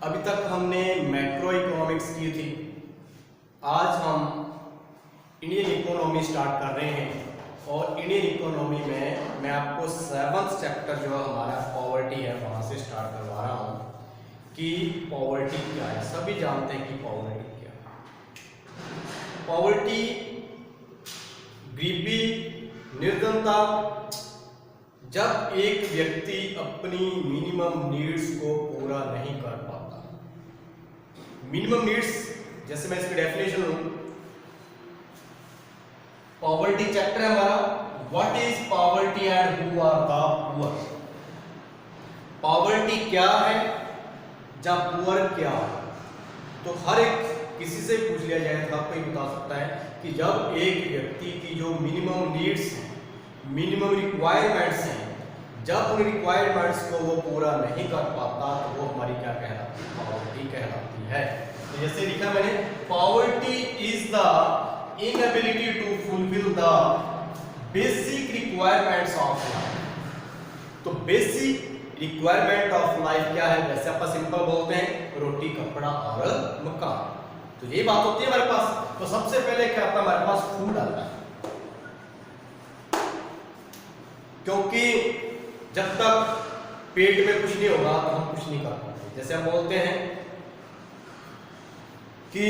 अभी तक हमने मैक्रो इकोनॉमिक्स की थी। आज हम इंडियन इकोनॉमी स्टार्ट कर रहे हैं और इंडियन इकोनॉमी में मैं आपको 7th चैप्टर जो हमारा पॉवर्टी है वहाँ से स्टार्ट करवा रहा हूँ कि पॉवर्टी क्या है। सभी जानते हैं कि पॉवर्टी क्या है। पॉवर्टी गरीबी, निर्धनता, जब एक व्यक्ति अपनी मिनिमम नीड्स को पूरा नहीं कर पाता। मिनिमम नीड्स, जैसे मैं इसकी डेफिनेशन लूं, पॉवर्टी चैप्टर है हमारा। What is poverty and who are the poor. Poverty क्या है, जब पुअर क्या है। तो हर एक किसी से पूछ लिया जाए तो आपको ये बता सकता है कि जब एक व्यक्ति की जो मिनिमम नीड्स हैं, मिनिमम रिक्वायरमेंट्स हैं, जब उन रिक्वायरमेंट्स को वो पूरा नहीं कर पाता तो वो हमारी क्या कहलाती है, पॉवर्टी कहलाती है। तो जैसे लिखा मैंने, poverty is the inability to fulfil the basic requirements of life. तो बेसिक रिक्वायरमेंट ऑफ लाइफ क्या है, वैसे अपन सिंपल बोलते हैं रोटी, कपड़ा और मकान। तो ये बात होती है हमारे पास। तो सबसे पहले क्या आता है हमारे पास, फूड आता है। क्योंकि जब तक पेट में कुछ नहीं होगा तो हम कुछ नहीं कर पाते। जैसे हम बोलते हैं कि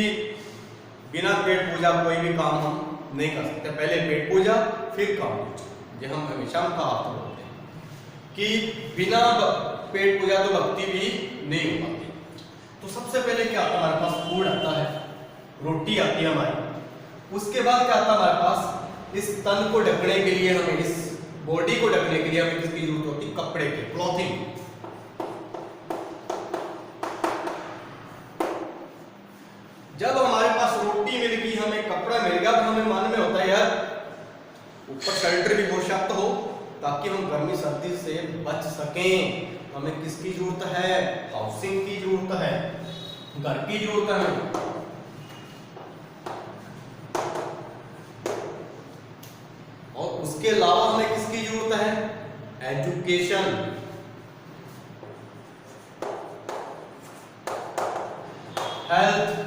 बिना पेट पूजा कोई भी काम हम नहीं कर सकते। पहले पेट पूजा फिर काम पूजा। ये हम हमेशा कहावत बोलते हैं कि बिना पेट पूजा तो भक्ति भी नहीं हो पाती। तो सबसे पहले क्या आता है हमारे पास, फूड आता है, रोटी आती है हमारी। उसके बाद क्या आता है हमारे पास, इस तन को ढकने के लिए हमें, इस बॉडी को ढकने के लिए हमें किसकी जरूरत होती है, कपड़े की, क्लॉथिंग। जब हमारे पास रोटी मिल गई, हमें कपड़ा मिल गया, तो हमें मन में होता है यार ऊपर शेल्टर भी बहुत सख्त हो ताकि हम गर्मी सर्दी से बच सकें। हमें किसकी जरूरत है, हाउसिंग की जरूरत है, घर की जरूरत है। और उसके अलावा हमें किसकी जरूरत है, एजुकेशन, हेल्थ।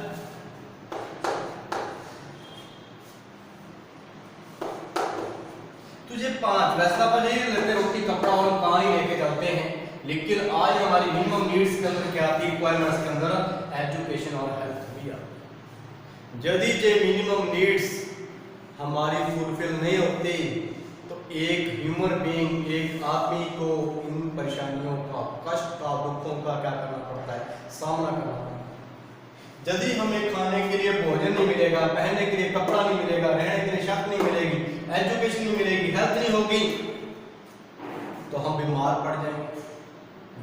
तुझे 5 वैसा अपन नहीं लेते, रोटी, कपड़ा और मकान ही लेके जाते हैं। लेकिन आज हमारी मिनिमम नीड्स के अंदर क्या आती है, रिक्वायरमेंट्स के अंदर एजुकेशन और हेल्थ भी आती है। यदि ये मिनिमम नीड्स हमारी फुलफिल नहीं होती तो एक ह्यूमन बीइंग, एक आदमी को इन परेशानियों का, कष्ट का, दुखों का क्या करना पड़ता है, सामना करना पड़ता है। यदि हमें खाने के लिए भोजन नहीं मिलेगा, पहनने के लिए कपड़ा नहीं मिलेगा, रहने के लिए छत नहीं मिलेगी, एजुकेशन नहीं मिलेगी, हेल्थ नहीं होगी, तो हम बीमार पड़ जाएंगे।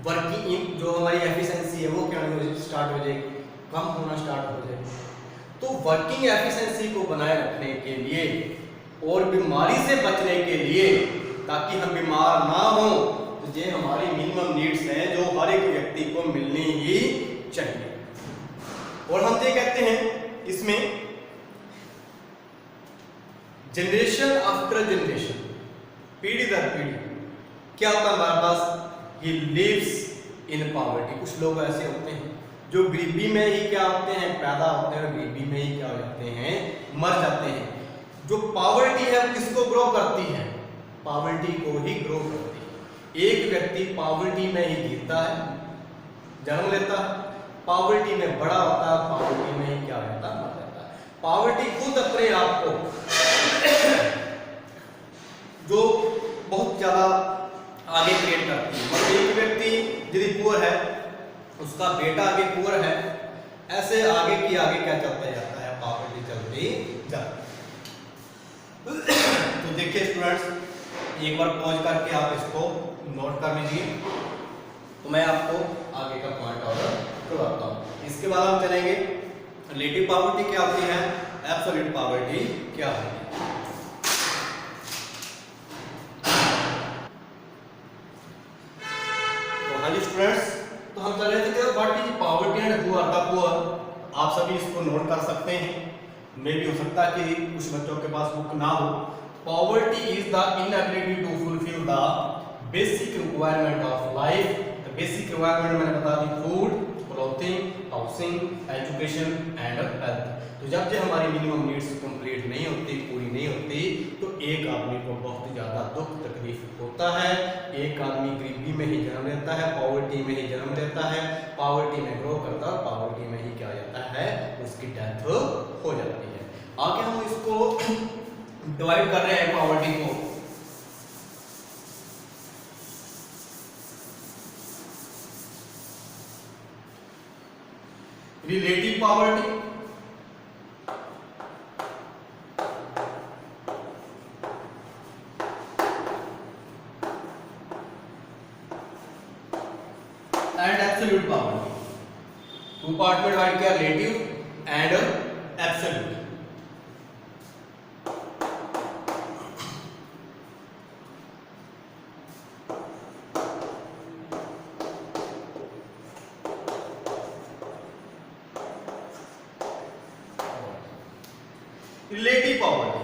वर्किंग जो हमारी एफिशिएंसी है वो क्या स्टार्ट हो जाएगी, कम होना स्टार्ट हो जाएगी। तो वर्किंग एफिशिएंसी को बनाए रखने के लिए और बीमारी से बचने के लिए, ताकि हम बीमार ना हो, तो ये हमारी मिनिमम नीड्स हैं जो हर एक व्यक्ति को मिलनी ही चाहिए। और हम ये कहते हैं इसमें, जनरेशन आफ्टर जनरेशन, पीढ़ी दर पीढ़ी क्या होता है हमारे पास, ही लिव्स इन पॉवर्टी। कुछ लोग ऐसे होते हैं जो गरीबी में ही क्या होते हैं, पैदा होते हैं, गरीबी में ही क्या हो जाते हैं, मर जाते हैं। जो पॉवर्टी है वो किसको ग्रो करती है, पॉवर्टी को ही ग्रो करती है। एक व्यक्ति पॉवर्टी में ही गिरता है, जन्म लेता है, पॉवर्टी में बड़ा होता है, पॉवर्टी में ही क्या रहता है, मर जाता है। पॉवर्टी खुद अपने आप को जो बहुत ज्यादा आगे क्रिएट करती है। मतलब एक व्यक्ति यदि पुअर है, उसका बेटा आगे पुअर है, ऐसे आगे की आगे क्या चलता जाता है, पॉवर्टी चलती जाती है। तो देखिए स्टूडेंट्स, एक बार पॉज करके आप इसको नोट कर लीजिए, तो मैं आपको आगे का पॉइंट और करवाता हूँ। इसके बाद हम चलेंगे, रिलेटिव पॉवर्टी क्या होती है, एब्सोल्यूट पॉवर्टी क्या होती है। तो हाँ जी स्टूडेंट्स, तो हम चल रहे थे कि what is poverty and who are the poor. आप सभी इसको नोट कर सकते हैं। मे भी हो सकता है कि कुछ बच्चों के पास बुक ना हो। Poverty is the inability to fulfil the basic requirement of life. Basic requirement मैंने बता दी, food, clothing, clothing, housing, education and health. तो जब जो हमारी मिनिमम नीड्स कंप्लीट नहीं होती, पूरी नहीं होती, तो एक आदमी को बहुत ज़्यादा दुख तकलीफ होता है। एक आदमी गरीबी में ही जन्म लेता है, पॉवर्टी में ही जन्म लेता है, पॉवर्टी में ग्रो करता है, पॉवर्टी में ही क्या जाता है, उसकी डेथ हो जाती है। आगे हम इसको डिवाइड कर रहे हैं पॉवर्टी को। Relative poverty, and absolute poverty. Two part में डिवाइड किया, relative and absolute. Relative poverty,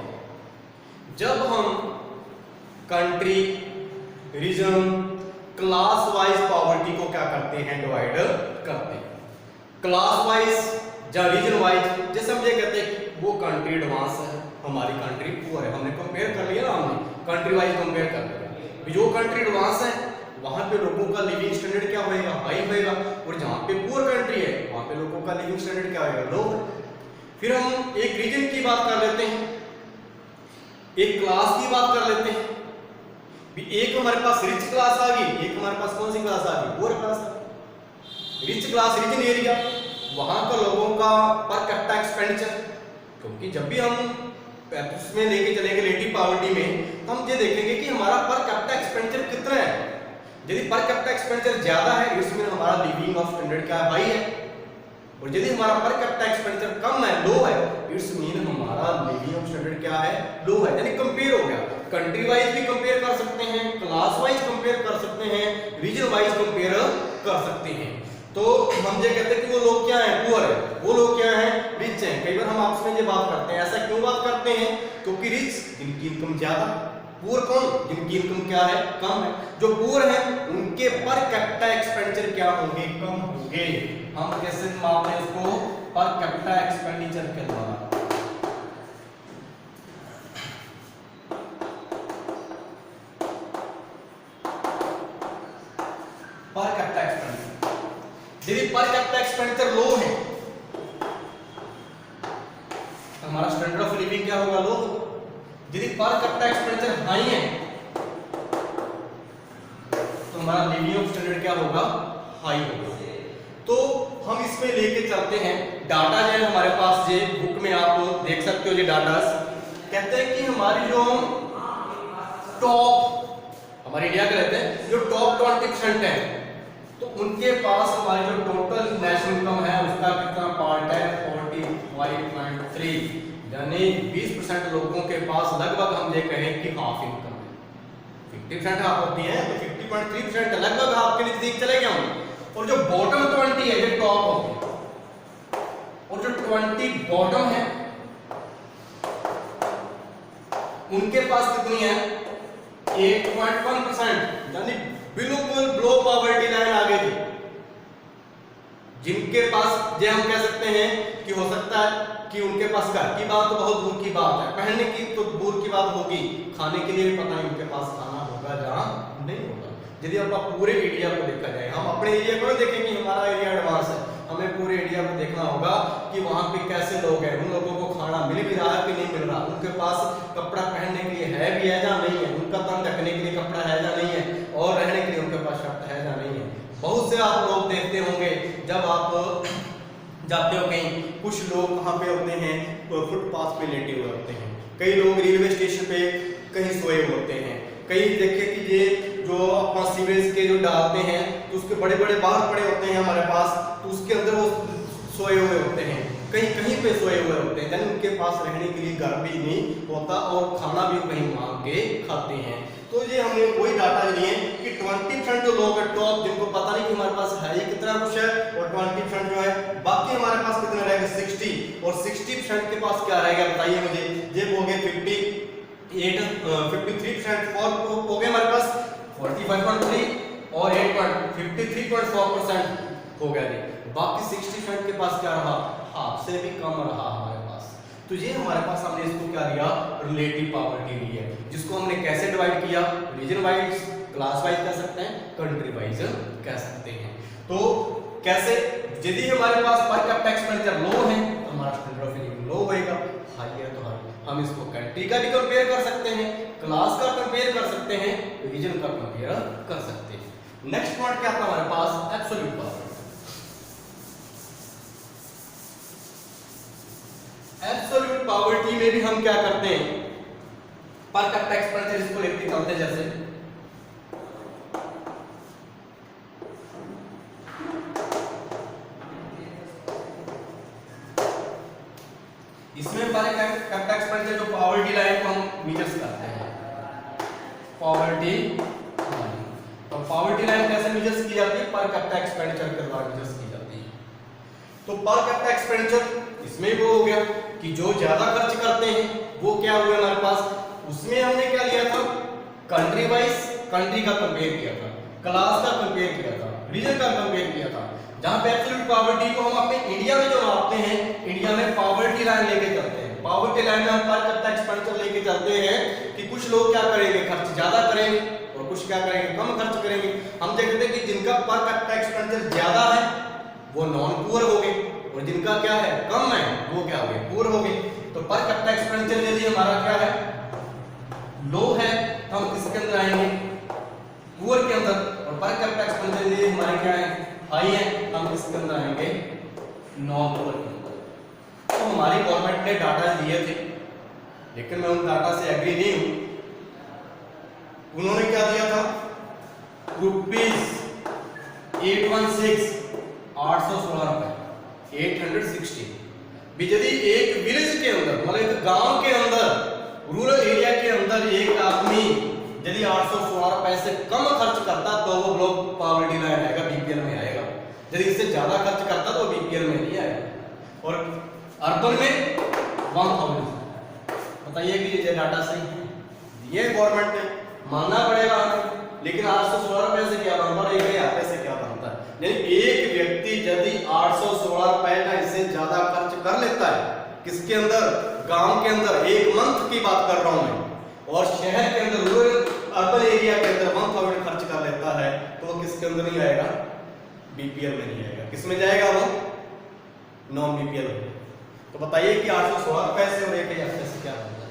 जब हम country, region, class wise poverty को क्या करते हैं, डिवाइड करते हैं। क्लास वाइज या रीजन वाइज, जैसे हम ये कहते हैं कि वो कंट्री एडवांस है, हमारी कंट्री पुअर है, हमने कंपेयर कर लिया ना, हमने कंट्री वाइज कंपेयर कर लिया। जो कंट्री एडवांस है वहां पे लोगों का लिविंग स्टैंडर्ड क्या होएगा, हाई होएगा, और जहां पे पुअर कंट्री है वहां पे लोगों का लिविंग स्टैंडर्ड क्या होएगा, लो। फिर हम एक रीजन की बात कर लेते हैं, एक क्लास की बात कर लेते हैं। एक हमारे पास रिच क्लास आ गई, एक हमारे पास कौन सी क्लास आ गई, पुअर क्लास आ गई। रिच क्लास रीजन एरिया, वहां का लोगों का पर कैपिटा एक्सपेंडिचर, क्योंकि जब भी हम इसमें लेके चलेंगे रिलेटिव पॉवर्टी में, तो हम ये देखेंगे कि हमारा पर कैपिटा एक्सपेंडिचर कितना है। यदि पर कैपिटा एक्सपेंडिचर ज्यादा है, इसमें हमारा लिविंग ऑफ स्टैंडर्ड क्या हाई है, और यदि हमारा पर कैपिटा एक्सपेंडिचर कम है, लो है, इट्स मीन हमारा लिविंग ऑफ स्टैंडर्ड क्या है, लो है। यानी कंपेयर हो गया, कंट्री वाइज भी कंपेयर कर सकते हैं, क्लास वाइज कंपेयर कर सकते हैं, रीजन वाइज कंपेयर कर सकते हैं। तो हम ये कहते हैं कि वो लोग क्या है, पुअर है, वो लोग क्या है, रिच हैं। कई बार हम आपस में ये बात करते हैं, ऐसा क्यों बात करते हैं, क्योंकि रिच जिनकी इनकम ज्यादा, पुअर कौन, जिनकी इनकम क्या है, कम है। जो पुअर है उनके पर कैपिटा एक्सपेंडिचर क्या होंगे, कम होंगे। हम कैसे मापते हैं इसको, पर कैपिटा एक्सपेंडिचर के द्वारा। पर कैपिटा एक्सपेंडिचर, यदि पर कैपिटा एक्सपेंडिचर लो है तो हमारा स्टैंडर्ड ऑफ लिविंग क्या होगा, लो। यदि पर कैपिटा एक्सपेंडिचर हाई है तो हमारा लिविंग ऑफ स्टैंडर्ड क्या होगा, हाई होगा। तो हम इसमें लेके चलते हैं डाटा जो है हमारे पास, ये बुक में आप देख सकते हो, ये डाटा कहते हैं कि हमारी जो टॉप, हमारे इंडिया के रहते हैं जो टॉप 20% है, तो उनके पास हमारी जो टोटल नेशनल इनकम है उसका कितना पार्ट है, 45.3, यानी 20% लोगों के पास लगभग हम ये कहें कि हाफ इनकम है। 50% हाफ होती है तो 50.3% लगभग हाफ के नजदीक चले गए हम। और जो बॉटम 20 है ये टॉप होती है, और जो 20 बॉटम है उनके पास कितनी है, 8.1%, यानी बिल्कुल बिलो पॉवर्टी लाइन आ गई थी। जिनके पास ये हम कह सकते हैं कि हो सकता है कि उनके पास घर की बात तो बहुत दूर की बात है, पहनने की तो दूर की बात होगी, खाने के लिए भी पता नहीं उनके पास खाना होगा जहाँ नहीं होगा। यदि आप पूरे एरिया को देखा जाए, हम अपने एरिया को देखें कि हमारा एरिया एडवांस है, हमें पूरे एरिया को देखना होगा कि वहाँ पे कैसे लोग हैं, उन लोगों को खाना मिल भी रहा है कि नहीं मिल रहा, उनके पास कपड़ा पहनने के लिए है भी है या नहीं है, उनका तन ढकने के लिए कपड़ा है या नहीं है, और रहने के लिए उनके पास छत है या नहीं है। बहुत से आप लोग देखते होंगे जब आप जाते हो कहीं, कुछ लोग कहाँ पे होते हैं, फुटपाथ पे लेटे हुए होते हैं, कई लोग रेलवे स्टेशन पे कहीं सोए होते हैं, कई देखे कि ये जो अपना सीवरेज के जो डालते हैं तो उसके बड़े बड़े बाहर पड़े होते हैं हमारे पास, तो उसके अंदर वो सोए हुए होते हैं, कहीं कहीं पे सोए हुए होते हैं, यानी उनके पास रहने के लिए घर भी नहीं होता और खाना भी कहीं मांग के खाते हैं। तो ये हमने वही डाटा लिए कि 20% जो लोग हैं टॉप, जिनको पता नहीं कि हमारे पास है ये कितना कुछ है, और 20% जो है, बाकी हमारे पास कितना रहेगा 60, और 60% के पास क्या रहेगा बताइए मुझे, ये हो गए 53% और हो गए हमारे पास 45.3 और 53.4%, हो गया जी। बाकी 60% के पास क्या रहा, हाफ से भी कम रहा हमारे पास। तो ये हमारे पास हमने इसको क्या दिया, रिलेटिव पॉवर्टी ली है, जिसको हमने कैसे डिवाइड किया, रीजन वाइज, क्लास वाइज कह सकते हैं, कंट्री वाइज कह सकते हैं। तो कैसे, यदि हमारे पास पर कैपिटा एक्सपेंडिचर लो है तो हमारा स्टैंडर्ड ऑफ लिविंग लो होएगा, हाई है तो हाई। हम इसको कंट्री का भी कंपेयर कर सकते हैं, क्लास का कंपेयर कर सकते हैं, रीजन का कंपेयर कर सकते हैं। नेक्स्ट पॉइंट क्या था हमारे पास, एब्सोल्यूट पावर। एब्सोल्यूट पॉवर्टी में भी हम क्या करते हैं, पर कैपिटा एक्सपेंडिचर इसको लेके चलते, जैसे इसमें पर कैपिटा एक्सपेंडिचर जो पॉवर्टी लाइन को हम मेजर्स करते हैं, पॉवर्टी लाइन। तो पॉवर्टी लाइन कैसे मेजर्स की जाती है, पर कैपिटा एक्सपेंडिचर के द्वारा मेजर्स की जाती है। तो पर कैपिटा एक्सपेंडिचर इसमें वो हो गया कि जो ज्यादा खर्च करते हैं वो क्या हुआ हमारे पास, उसमें हमने क्या लिया था, कंट्री वाइज, कंट्री का कंपेयर किया था, क्लास का कंपेयर किया था, रीजन का कंपेयर किया था। जहां पे एब्सोल्यूट पॉवर्टी को हम अपने इंडिया में जो मापते हैं, इंडिया में पॉवर्टी लाइन लेके चलते हैं। पॉवर्टी लाइन में हम पर कैपिटा एक्सपेंडिचर लेके चलते हैं कि कुछ लोग क्या करेंगे, खर्च ज्यादा करेंगे और कुछ क्या करेंगे, कम खर्च करेंगे। हम देखते हैं कि जिनका पर कैपिटा एक्सपेंडिचर ज्यादा है वो नॉन पुअर हो गए, और जिनका क्या है, कम है, वो क्या हो गए, पुअर हो गए। तो पर कैपिटा एक्सपेंडिचर यदि हमारा क्या है, लो है, तो हम किसके अंदर आएंगे, पुअर के अंदर। और पर कैपिटा एक्सपेंडिचर यदि हमारे क्या है, हाई है, हम किसके अंदर आएंगे, नॉन पुअर के अंदर। तो हमारी गवर्नमेंट ने डाटा दिए थे, लेकिन मैं उन डाटा से एग्री नहीं हूं। उन्होंने क्या दिया था, ₹816 816 860 भी। यदि एक विलेज के अंदर, मतलब एक गांव के अंदर, रूरल एरिया के अंदर एक आदमी यदि 816 रुपए से कम खर्च करता तो वो लोग पॉवर्टी लाइन आएगा, बीपीएल में आएगा। यदि इससे ज्यादा खर्च करता तो बीपीएल में नहीं आएगा। और अर्बन में 1000। बताइए कि ये डाटा सही है, ये गवर्नमेंट ने मानना पड़ेगा हमें। लेकिन 816 रुपए से क्या बनता है, 1000 रुपए से क्या बनता है। यानी एक व्यक्ति यदि 816 रुपए का इससे ज्यादा खर्च कर लेता है, किसके अंदर, गांव के अंदर, एक मंथ की बात कर रहा हूं मैं, और शहर के अंदर, रूरल अर्बन एरिया के अंदर 1000 खर्च कर लेता है, तो वो किसके अंदर नहीं आएगा, बीपीएल में नहीं आएगा। किसमें जाएगा वो, नॉन बीपीएल में। तो बताइए कि 816 रुपए से और 1000 रुपए से क्या बनता है।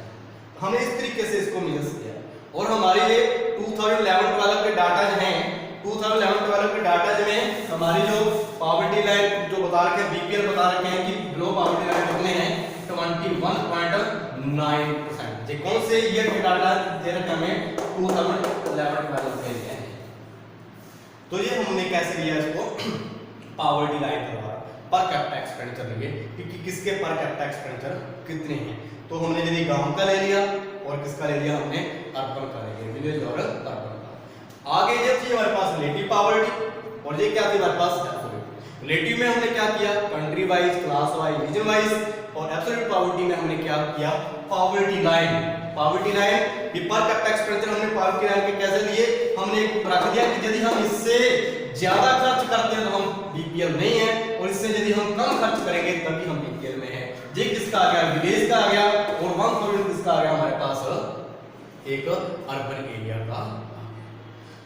हमने इस तरीके से इसको मेजर किया। और हमारे ये 2011-12 के डाटा हैं, 2011-12 के डाटा में हमारी जो पॉवर्टी लाइन जो बता रखे हैं, बीपीएल बता रखे हैं कि बिलो पॉवर्टी लाइन कितने हैं, 21.9%। ये कौन से ईयर के डाटा दे रखे हमें, 2011-12 के लिए। तो ये हमने कैसे लिया इसको, पॉवर्टी लाइन के द्वारा पर कैपिटा एक्सपेंडिचर लिए कि किसके पर कैपिटा एक्सपेंडिचर कितने हैं। तो हमने यदि गांव का ले लिया और किसका ले लिया, हमने अर्बन का ले लिया, विलेज और अर्बन का। आगे ये थी हमारे पास रिलेटिव पॉवर्टी, और ये क्या थी हमारे पास, एब्सोल्यूट। रिलेटिव में हमने क्या किया, country wise, class wise, region wise. और एब्सोल्यूट पॉवर्टी में हमने क्या किया, पॉवर्टी लाइन। पॉवर्टी लाइन भी पर कैपिटा एक्सपेंडिचर हमने पॉवर्टी लाइन के कैसे लिए, हमने रख दिया कि यदि हम इससे ज्यादा खर्च करते हैं तो हम बीपीएल नहीं है, और इससे यदि हम कम खर्च करेंगे तभी हम बीपीएल में है। ये किसका आ गया, विलेज का आ गया, और 1/3 किसका आ गया हमारे पास, एक अर्बन एरिया का।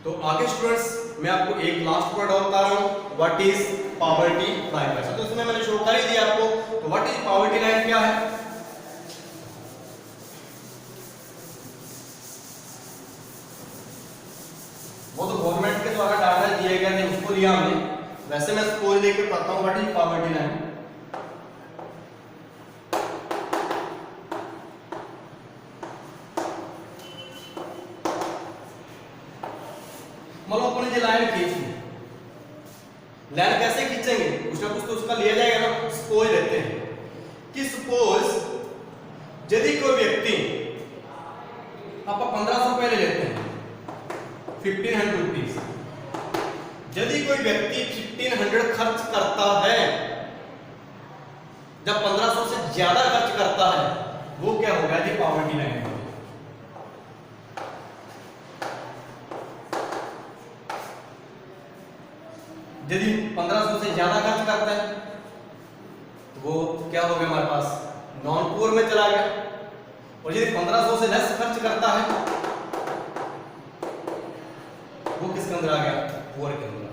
तो आगे स्टूडेंट्स मैं आपको एक लास्ट पॉइंट और बता रहा हूं, व्हाट इज पॉवर्टी लाइन। तो इसमें मैंने शो कर ही दिया आपको। तो व्हाट इज पॉवर्टी लाइन क्या है, वो तो गवर्नमेंट के द्वारा डाटा दिए गए थे, उसको लिया हमने। वैसे मैं सपोज लेके पढ़ता हूं, व्हाट इज पॉवर्टी लाइन। मतलब अपने जो लाइन खींची, लाइन कैसे खींचेंगे, कुछ ना कुछ तो उसका लिया जाएगा ना। सपोज लेते हैं कि सपोज यदि कोई व्यक्ति, आप 1500 रुपए ले लेते हैं, 1500 रुपीज। यदि कोई व्यक्ति 1500 खर्च करता है, जब 1500 से ज्यादा खर्च करता है, वो क्या होगा जी, पॉवर्टी लाइन। यदि 1500 से ज्यादा खर्च करता है वो क्या हो गया हमारे पास, नॉन पुअर में चला गया। और यदि 1500 से लेस खर्च करता है वो किसके अंदर आ गया, पुअर के अंदर।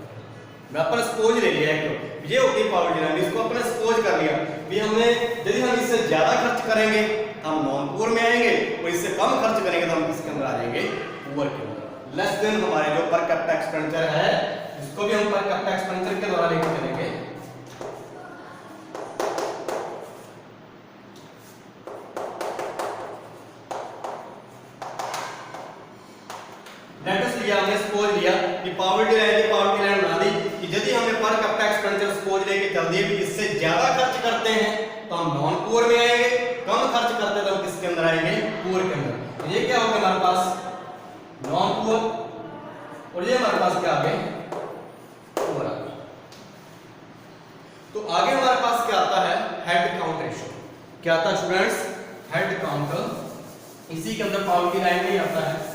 मैं अपना सपोज ले लिया एक, ये होती है पॉवर्टी लाइन, इसको अपने सपोज कर लिया भी हमने, यदि हम इससे ज्यादा खर्च करेंगे हम नॉन पुअर में आएंगे, और इससे कम खर्च करेंगे तो हम किसके अंदर आ जाएंगे, पुअर के अंदर। लेस देन हमारे जो पर कैपिटा एक्सपेंडिचर है, इसको भी हम पर कैपिटा एक्सपेंडिचर के द्वारा लेकर चलेंगे। लेटस लिया हमने, सपोज लिया कि पॉवर्टी लाइन बना दी कि यदि हमें पर कैपिटा एक्सपेंडिचर सपोज लेके चल दिए कि इससे ज्यादा खर्च करते हैं तो हम नॉन पुअर में आएंगे, कम खर्च करते हैं तो हम किसके अंदर आएंगे, पुअर के अंदर। तो ये क्या होगा हमारे पास नॉन पुअर, और ये हमारे पास क्या आ गए, पुअर आ गए। तो आगे हमारे पास क्या आता है, हेड काउंट रेशियो। क्या आता है स्टूडेंट्स, हेड काउंट। इसी के अंदर पॉवर्टी लाइन में ही आता है।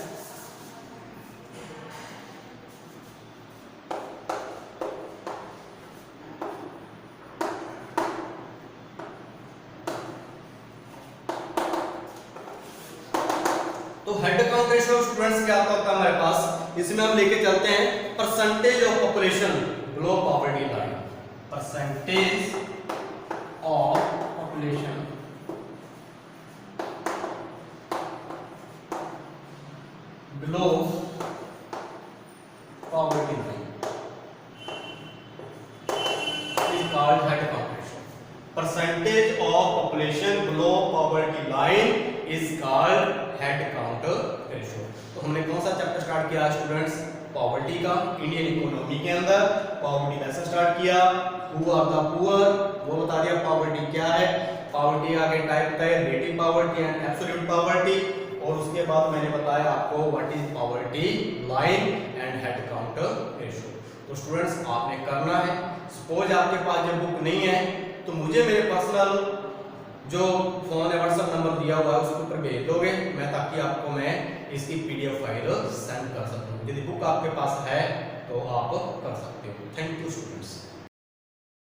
तो हेड काउंट रेशियो स्टूडेंट्स क्या होता है हमारे पास, इसमें हम लेके चलते हैं percentage of population below poverty line, percentage of population below poverty line is called head count ratio. Percentage of population below poverty line is called head count ratio. तो हमने कौन सा चैप्टर स्टार्ट किया स्टूडेंट्स, पॉवर्टी का, Indian economy के अंदर poverty कैसे start किया, हु आर द पुअर, वो बता दिया पॉवर्टी क्या है, पॉवर्टी आगे टाइप का है, relative poverty and absolute poverty, और उसके बाद मैंने बताया आपको what is poverty line and head count ratio. तो स्टूडेंट्स आपने करना है, सपोज आपके पास जब बुक नहीं है तो मुझे मेरे पर्सनल जो फोन है व्हाट्सएप नंबर दिया हुआ है उसके ऊपर भेज दोगे मैं, ताकि आपको मैं इसकी पीडीएफ फाइल सेंड कर सकूं। यदि बुक आपके पास है तो आप कर सकते हो। Thank you students.